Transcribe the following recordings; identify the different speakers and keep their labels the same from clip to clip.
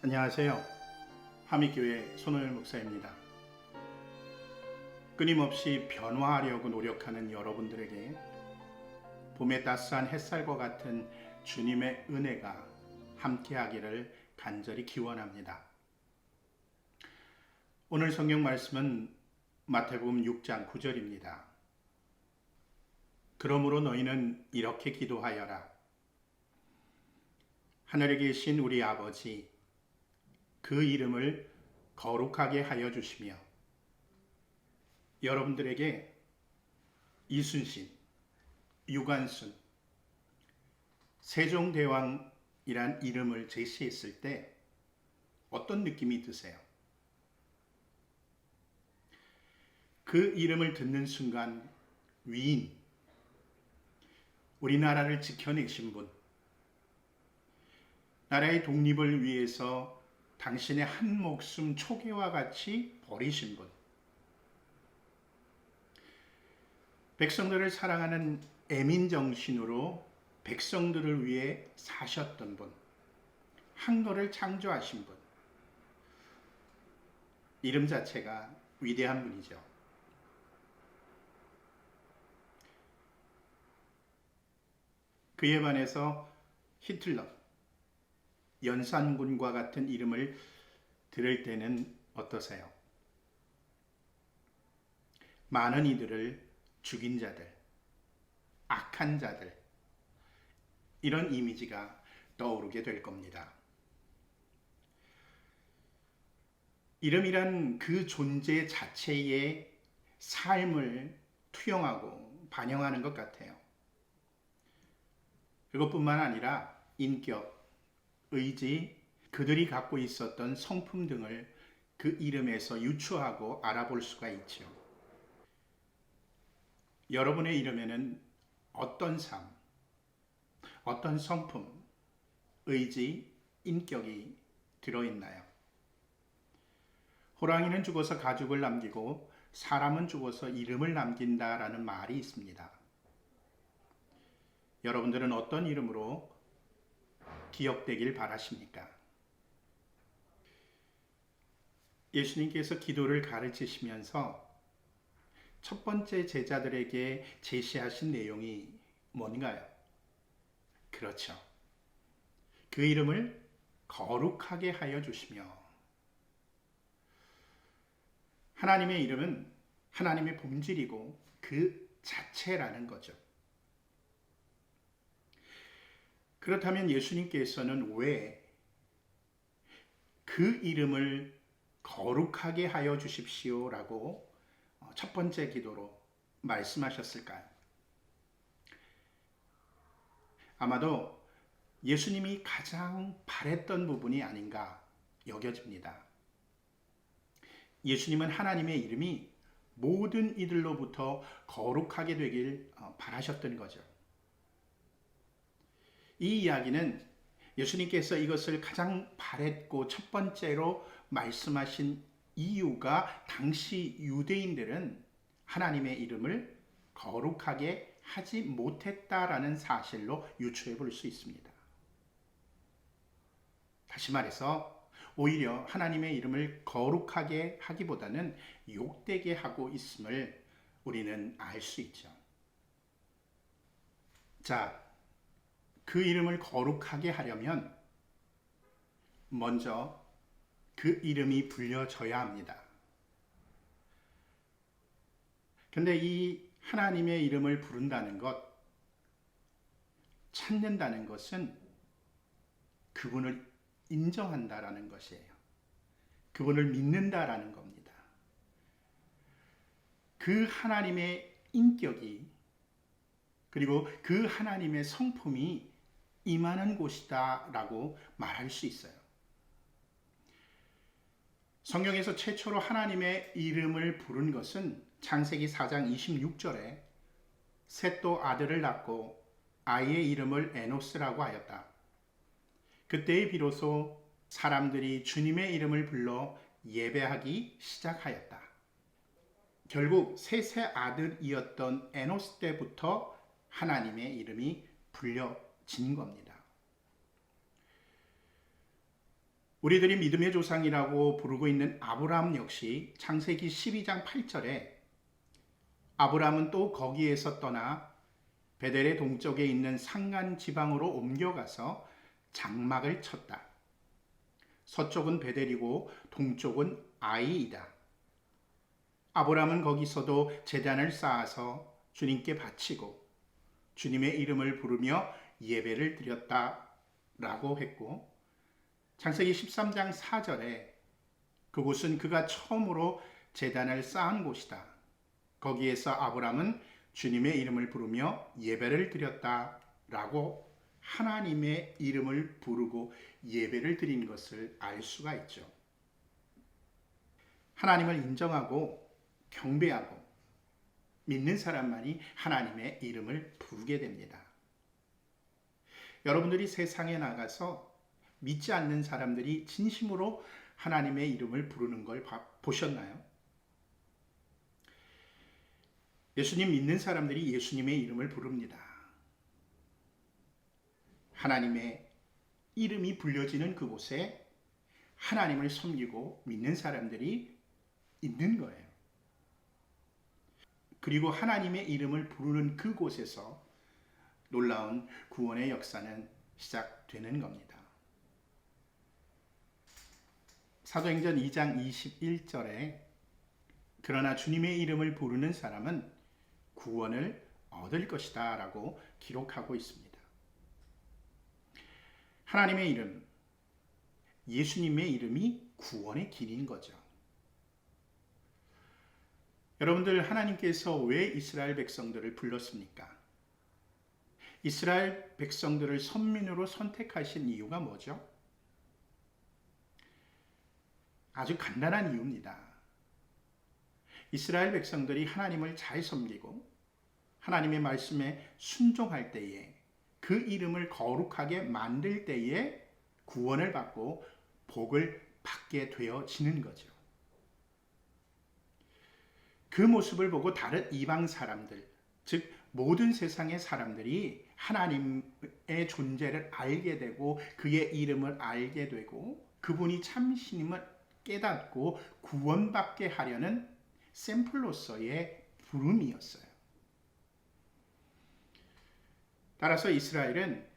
Speaker 1: 안녕하세요. 화미교회 손호율 목사입니다. 끊임없이 변화하려고 노력하는 여러분들에게 봄의 따스한 햇살과 같은 주님의 은혜가 함께하기를 간절히 기원합니다. 오늘 성경 말씀은 마태복음 6장 9절입니다. 그러므로 너희는 이렇게 기도하여라. 하늘에 계신 우리 아버지, 그 이름을 거룩하게 하여 주시며, 여러분들에게 이순신, 유관순, 세종대왕이란 이름을 제시했을 때 어떤 느낌이 드세요? 그 이름을 듣는 순간 위인, 우리나라를 지켜내신 분, 나라의 독립을 위해서 당신의 한 목숨 초계와 같이 버리신 분, 백성들을 사랑하는 애민정신으로 백성들을 위해 사셨던 분, 한글을 창조하신 분, 이름 자체가 위대한 분이죠. 그에 반해서 히틀러, 연산군과 같은 이름을 들을 때는 어떠세요? 많은 이들을 죽인 자들, 악한 자들, 이런 이미지가 떠오르게 될 겁니다. 이름이란 그 존재 자체의 삶을 투영하고 반영하는 것 같아요. 그것뿐만 아니라 인격, 의지, 그들이 갖고 있었던 성품 등을 그 이름에서 유추하고 알아볼 수가 있죠. 여러분의 이름에는 어떤 삶, 어떤 성품, 의지, 인격이 들어있나요? 호랑이는 죽어서 가죽을 남기고 사람은 죽어서 이름을 남긴다라는 말이 있습니다. 여러분들은 어떤 이름으로 기억되길 바라십니까? 예수님께서 기도를 가르치시면서 첫 번째 제자들에게 제시하신 내용이 뭔가요? 그렇죠. 그 이름을 거룩하게 하여 주시며, 하나님의 이름은 하나님의 본질이고 그 자체라는 거죠. 그렇다면 예수님께서는 왜 그 이름을 거룩하게 하여 주십시오라고 첫 번째 기도로 말씀하셨을까요? 아마도 예수님이 가장 바랬던 부분이 아닌가 여겨집니다. 예수님은 하나님의 이름이 모든 이들로부터 거룩하게 되길 바라셨던 거죠. 이 이야기는 예수님께서 이것을 가장 바랬고 첫 번째로 말씀하신 이유가 당시 유대인들은 하나님의 이름을 거룩하게 하지 못했다라는 사실로 유추해 볼 수 있습니다. 다시 말해서 오히려 하나님의 이름을 거룩하게 하기보다는 욕되게 하고 있음을 우리는 알 수 있죠. 자, 그 이름을 거룩하게 하려면 먼저 그 이름이 불려져야 합니다. 근데 이 하나님의 이름을 부른다는 것, 찾는다는 것은 그분을 인정한다라는 것이에요. 그분을 믿는다라는 겁니다. 그 하나님의 인격이, 그리고 그 하나님의 성품이 임하는 곳이다 라고 말할 수 있어요. 성경에서 최초로 하나님의 이름을 부른 것은 창세기 4장 26절에 셋도 아들을 낳고 아이의 이름을 에노스라고 하였다. 그때에 비로소 사람들이 주님의 이름을 불러 예배하기 시작하였다. 결국 셋의 아들이었던 에노스 때부터 하나님의 이름이 불려진 겁니다. 우리들이 믿음의 조상이라고 부르고 있는 아브라함 역시 창세기 12장 8절에 아브라함은 또 거기에서 떠나 베델의 동쪽에 있는 산간 지방으로 옮겨가서 장막을 쳤다. 서쪽은 베델이고 동쪽은 아이이다. 아브라함은 거기서도 제단을 쌓아서 주님께 바치고 주님의 이름을 부르며 예배를 드렸다라고 했고, 창세기 13장 4절에 그곳은 그가 처음으로 제단을 쌓은 곳이다. 거기에서 아브라함은 주님의 이름을 부르며 예배를 드렸다라고 하나님의 이름을 부르고 예배를 드린 것을 알 수가 있죠. 하나님을 인정하고 경배하고 믿는 사람만이 하나님의 이름을 부르게 됩니다. 여러분들이 세상에 나가서 믿지 않는 사람들이 진심으로 하나님의 이름을 부르는 걸 보셨나요? 예수님 믿는 사람들이 예수님의 이름을 부릅니다. 하나님의 이름이 불려지는 그곳에 하나님을 섬기고 믿는 사람들이 있는 거예요. 그리고 하나님의 이름을 부르는 그곳에서 놀라운 구원의 역사는 시작되는 겁니다. 사도행전 2장 21절에 그러나 주님의 이름을 부르는 사람은 구원을 얻을 것이다 라고 기록하고 있습니다. 하나님의 이름, 예수님의 이름이 구원의 길인 거죠. 여러분들, 하나님께서 왜 이스라엘 백성들을 불렀습니까? 이스라엘 백성들을 선민으로 선택하신 이유가 뭐죠? 아주 간단한 이유입니다. 이스라엘 백성들이 하나님을 잘 섬기고 하나님의 말씀에 순종할 때에 그 이름을 거룩하게 만들 때에 구원을 받고 복을 받게 되어지는 거죠. 그 모습을 보고 다른 이방 사람들, 즉 모든 세상의 사람들이 하나님의 존재를 알게 되고 그의 이름을 알게 되고 그분이 참신임을 깨닫고 구원받게 하려는 샘플로서의 부름이었어요. 따라서 이스라엘은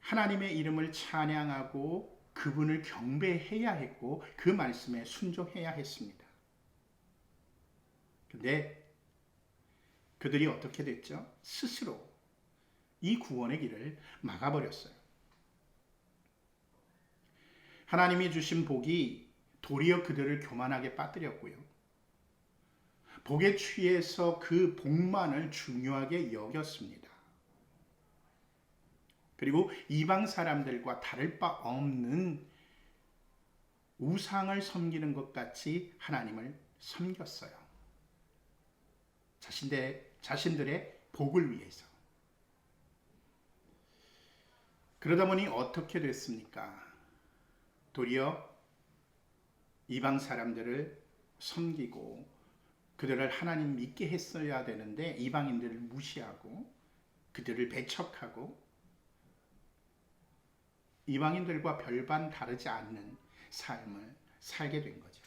Speaker 1: 하나님의 이름을 찬양하고 그분을 경배해야 했고 그 말씀에 순종해야 했습니다. 근데 그들이 어떻게 됐죠? 스스로 이 구원의 길을 막아버렸어요. 하나님이 주신 복이 도리어 그들을 교만하게 빠뜨렸고요. 복에 취해서 그 복만을 중요하게 여겼습니다. 그리고 이방 사람들과 다를 바 없는 우상을 섬기는 것 같이 하나님을 섬겼어요. 자신들의 복을 위해서. 그러다 보니 어떻게 됐습니까? 도리어 이방 사람들을 섬기고 그들을 하나님 믿게 했어야 되는데 이방인들을 무시하고 그들을 배척하고 이방인들과 별반 다르지 않는 삶을 살게 된 거죠.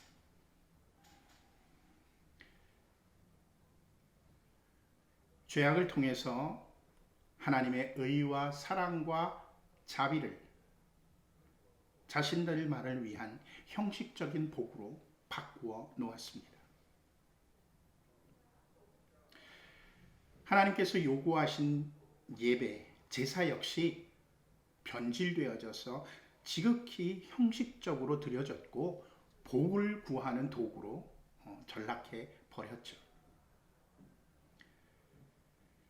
Speaker 1: 죄악을 통해서 하나님의 의와 사랑과 자비를 자신들만을 위한 형식적인 복으로 바꾸어 놓았습니다. 하나님께서 요구하신 예배, 제사 역시 변질되어져서 지극히 형식적으로 드려졌고 복을 구하는 도구로 전락해 버렸죠.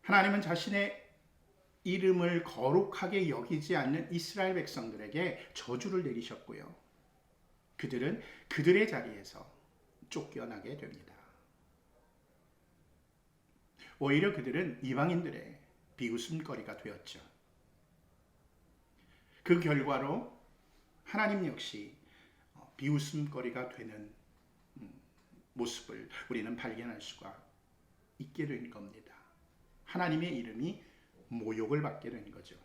Speaker 1: 하나님은 자신의 이름을 거룩하게 여기지 않는 이스라엘 백성들에게 저주를 내리셨고요. 그들은 그들의 자리에서 쫓겨나게 됩니다. 오히려 그들은 이방인들의 비웃음거리가 되었죠. 그 결과로 하나님 역시 비웃음거리가 되는 모습을 우리는 발견할 수가 있게 된 겁니다. 하나님의 이름이 모욕을 받게 된 거죠.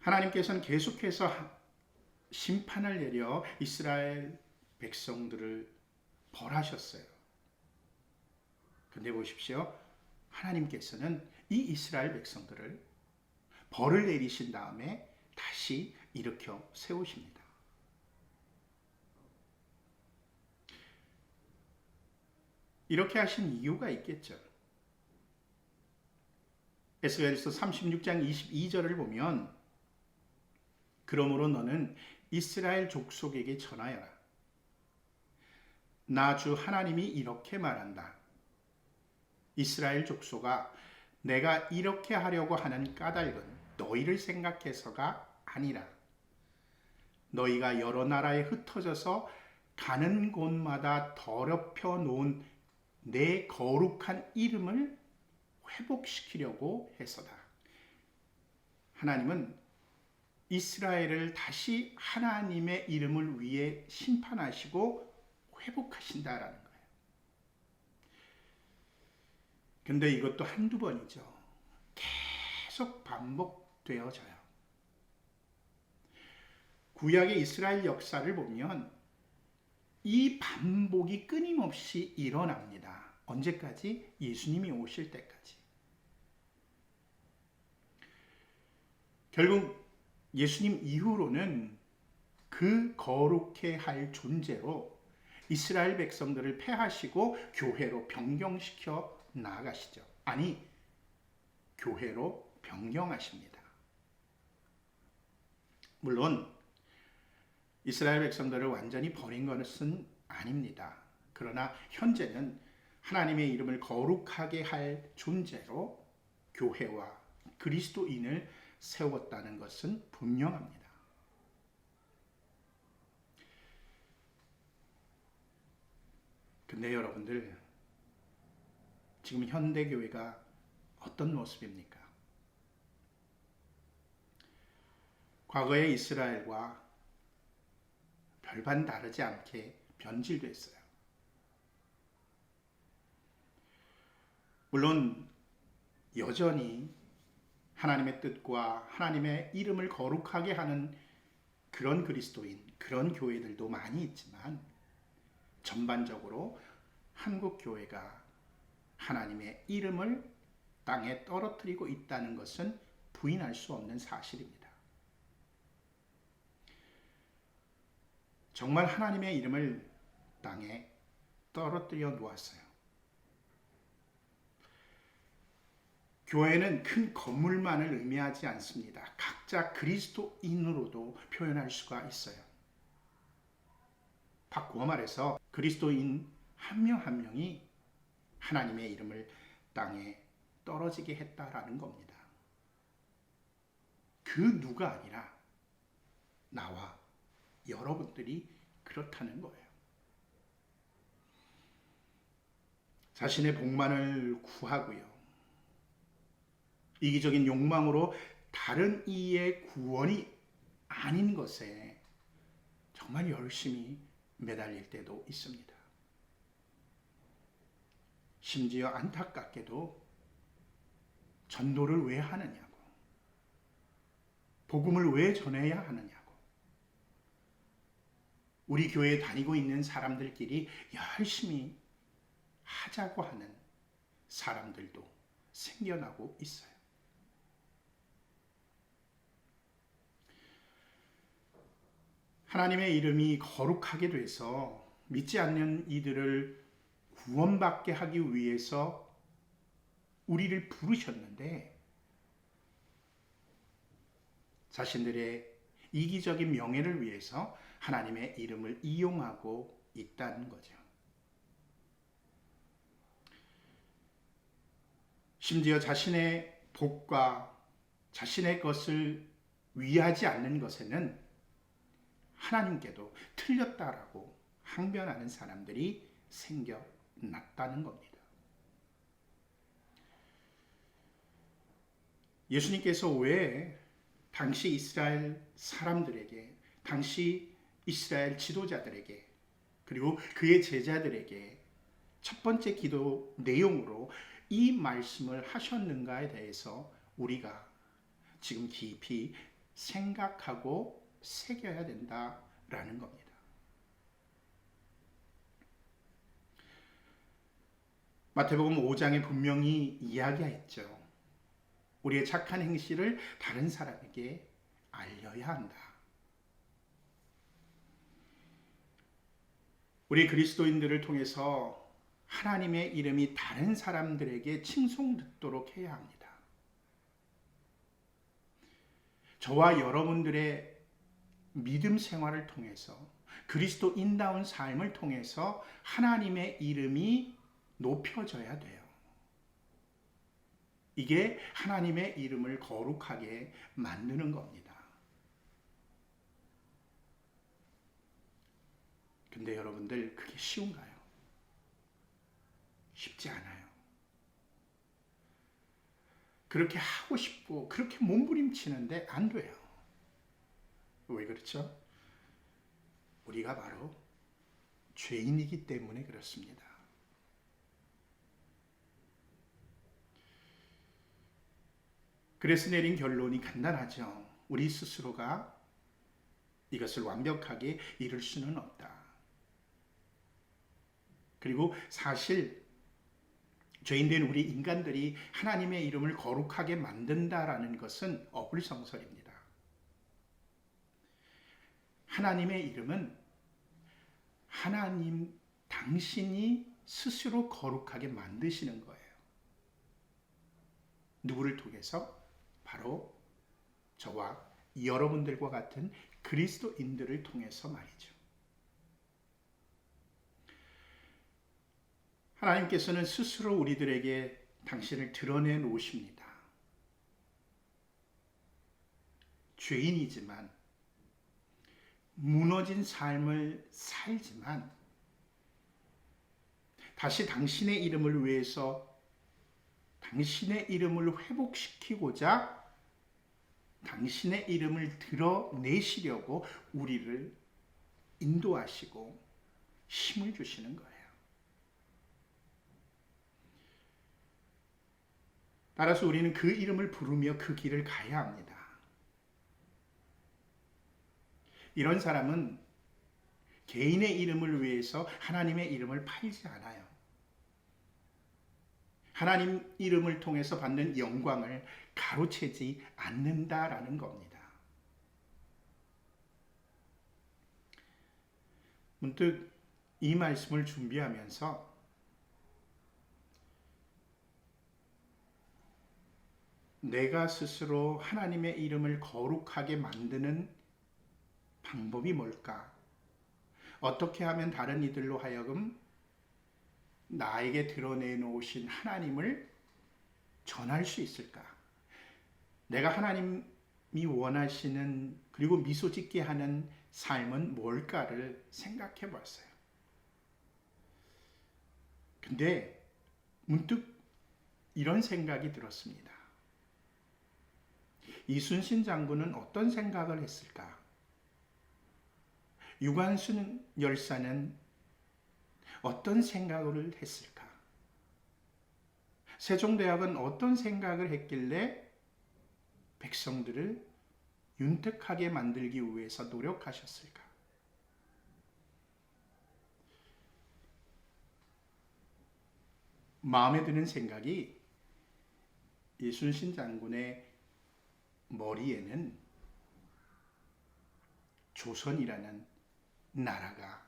Speaker 1: 하나님께서는 계속해서 심판을 내려 이스라엘 백성들을 벌하셨어요. 근데 보십시오. 하나님께서는 이 이스라엘 백성들을 벌을 내리신 다음에 다시 일으켜 세우십니다. 이렇게 하신 이유가 있겠죠. 에스겔서 36장 22절을 보면 그러므로 너는 이스라엘 족속에게 전하여라. 나 주 하나님이 이렇게 말한다. 이스라엘 족속아, 내가 이렇게 하려고 하는 까닭은 너희를 생각해서가 아니라 너희가 여러 나라에 흩어져서 가는 곳마다 더럽혀 놓은 내 거룩한 이름을 회복시키려고 해서다. 하나님은 이스라엘을 다시 하나님의 이름을 위해 심판하시고 회복하신다라는 거예요. 근데 이것도 한두 번이죠. 계속 반복되어져요. 구약의 이스라엘 역사를 보면 이 반복이 끊임없이 일어납니다. 언제까지? 예수님이 오실 때까지. 결국 예수님 이후로는 그 거룩해 할 존재로 이스라엘 백성들을 폐하시고 교회로 변경시켜 나아가시죠. 아니, 교회로 변경하십니다. 물론 이스라엘 백성들을 완전히 버린 것은 아닙니다. 그러나 현재는 하나님의 이름을 거룩하게 할 존재로 교회와 그리스도인을 세웠다는 것은 분명합니다. 근데 여러분들, 지금 현대교회가 어떤 모습입니까? 과거의 이스라엘과 별반 다르지 않게 변질됐어요. 물론 여전히 하나님의 뜻과 하나님의 이름을 거룩하게 하는 그런 그리스도인, 그런 교회들도 많이 있지만 전반적으로 한국 교회가 하나님의 이름을 땅에 떨어뜨리고 있다는 것은 부인할 수 없는 사실입니다. 정말 하나님의 이름을 땅에 떨어뜨려 놓았어요. 교회는 큰 건물만을 의미하지 않습니다. 각자 그리스도인으로도 표현할 수가 있어요. 바꾸어 말해서 그리스도인 한 명 한 명이 하나님의 이름을 땅에 떨어지게 했다라는 겁니다. 그 누가 아니라 나와 여러분들이 그렇다는 거예요. 자신의 복만을 구하고요. 이기적인 욕망으로 다른 이의 구원이 아닌 것에 정말 열심히 매달릴 때도 있습니다. 심지어 안타깝게도 전도를 왜 하느냐고, 복음을 왜 전해야 하느냐고, 우리 교회에 다니고 있는 사람들끼리 열심히 하자고 하는 사람들도 생겨나고 있어요. 하나님의 이름이 거룩하게 돼서 믿지 않는 이들을 구원받게 하기 위해서 우리를 부르셨는데 자신들의 이기적인 명예를 위해서 하나님의 이름을 이용하고 있다는 거죠. 심지어 자신의 복과 자신의 것을 위하지 않는 것에는 하나님께도 틀렸다라고 항변하는 사람들이 생겨났다는 겁니다. 예수님께서 왜 당시 이스라엘 사람들에게, 당시 이스라엘 지도자들에게, 그리고 그의 제자들에게 첫 번째 기도 내용으로 이 말씀을 하셨는가에 대해서 우리가 지금 깊이 생각하고 새겨야 된다라는 겁니다. 마태복음 5장에 분명히 이야기했죠. 우리의 착한 행실을 다른 사람에게 알려야 한다. 우리 그리스도인들을 통해서 하나님의 이름이 다른 사람들에게 칭송듣도록 해야 합니다. 저와 여러분들의 믿음 생활을 통해서 그리스도인다운 삶을 통해서 하나님의 이름이 높여져야 돼요. 이게 하나님의 이름을 거룩하게 만드는 겁니다. 근데 여러분들 그게 쉬운가요? 쉽지 않아요. 그렇게 하고 싶고 그렇게 몸부림치는데 안 돼요. 왜 그렇죠? 우리가 바로 죄인이기 때문에 그렇습니다. 그래서 내린 결론이 간단하죠. 우리 스스로가 이것을 완벽하게 이룰 수는 없다. 그리고 사실 죄인된 우리 인간들이 하나님의 이름을 거룩하게 만든다라는 것은 어불성설입니다. 하나님의 이름은 하나님 당신이 스스로 거룩하게 만드시는 거예요. 누구를 통해서? 바로 저와 여러분들과 같은 그리스도인들을 통해서 말이죠. 하나님께서는 스스로 우리들에게 당신을 드러내 놓으십니다. 죄인이지만 무너진 삶을 살지만 다시 당신의 이름을 위해서 당신의 이름을 회복시키고자 당신의 이름을 드러내시려고 우리를 인도하시고 힘을 주시는 거예요. 따라서 우리는 그 이름을 부르며 그 길을 가야 합니다. 이런 사람은 개인의 이름을 위해서 하나님의 이름을 팔지 않아요. 하나님 이름을 통해서 받는 영광을 가로채지 않는다라는 겁니다. 문득 이 말씀을 준비하면서 내가 스스로 하나님의 이름을 거룩하게 만드는 방법이 뭘까? 어떻게 하면 다른 이들로 하여금 나에게 드러내 놓으신 하나님을 전할 수 있을까? 내가 하나님이 원하시는 그리고 미소 짓게 하는 삶은 뭘까를 생각해 봤어요. 근데 문득 이런 생각이 들었습니다. 이순신 장군은 어떤 생각을 했을까? 유관순 열사는 어떤 생각을 했을까? 세종대왕은 어떤 생각을 했길래 백성들을 윤택하게 만들기 위해서 노력하셨을까? 마음에 드는 생각이 이순신 장군의 머리에는 조선이라는 나라가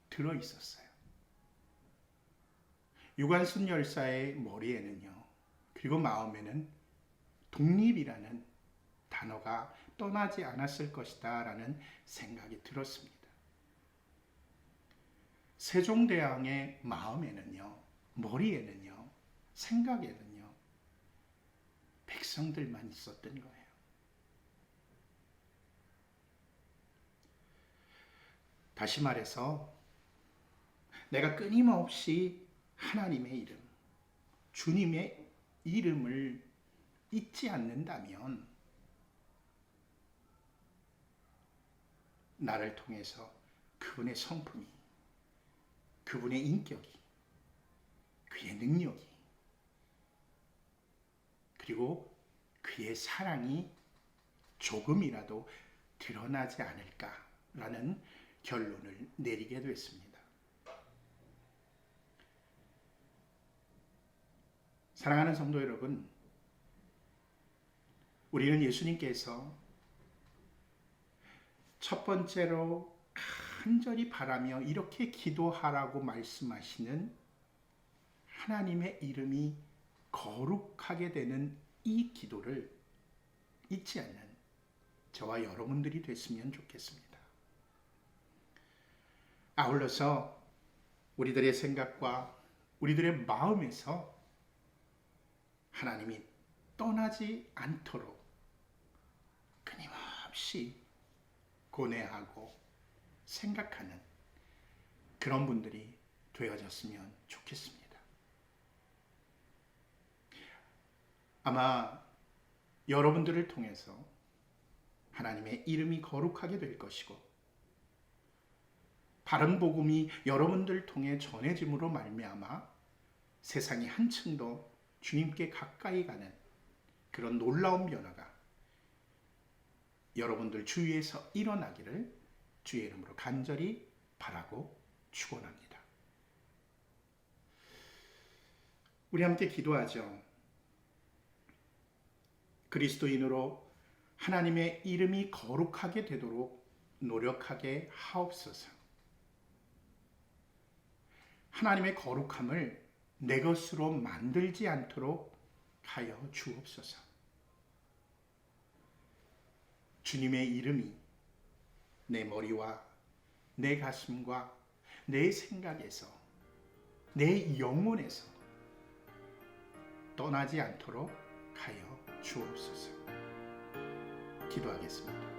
Speaker 1: 들어 있었어요. 유관순 열사의 머리에는요, 그리고 마음에는 독립이라는 단어가 떠나지 않았을 것이다 라는 생각이 들었습니다. 세종대왕의 마음에는요, 머리에는요, 생각에는요, 백성들만 있었던 거예요. 다시 말해서 내가 끊임없이 하나님의 이름, 주님의 이름을 잊지 않는다면 나를 통해서 그분의 성품이, 그분의 인격이, 그의 능력이, 그리고 그의 사랑이 조금이라도 드러나지 않을까라는 결론을 내리게 됐습니다. 사랑하는 성도 여러분, 우리는 예수님께서 첫 번째로 간절히 바라며 이렇게 기도하라고 말씀하시는 하나님의 이름이 거룩하게 되는 이 기도를 잊지 않는 저와 여러분들이 됐으면 좋겠습니다. 아울러서 우리들의 생각과 우리들의 마음에서 하나님이 떠나지 않도록 끊임없이 고뇌하고 생각하는 그런 분들이 되어졌으면 좋겠습니다. 아마 여러분들을 통해서 하나님의 이름이 거룩하게 될 것이고 바른 복음이 여러분들 통해 전해짐으로 말미암아 세상이 한층 더 주님께 가까이 가는 그런 놀라운 변화가 여러분들 주위에서 일어나기를 주의 이름으로 간절히 바라고 축원합니다. 우리 함께 기도하죠. 그리스도인으로 하나님의 이름이 거룩하게 되도록 노력하게 하옵소서. 하나님의 거룩함을 내 것으로 만들지 않도록 하여 주옵소서. 주님의 이름이 내 머리와 내 가슴과 내 생각에서 내 영혼에서 떠나지 않도록 하여 주옵소서. 기도하겠습니다.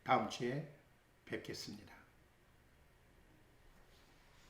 Speaker 1: 다음 주에 뵙겠습니다.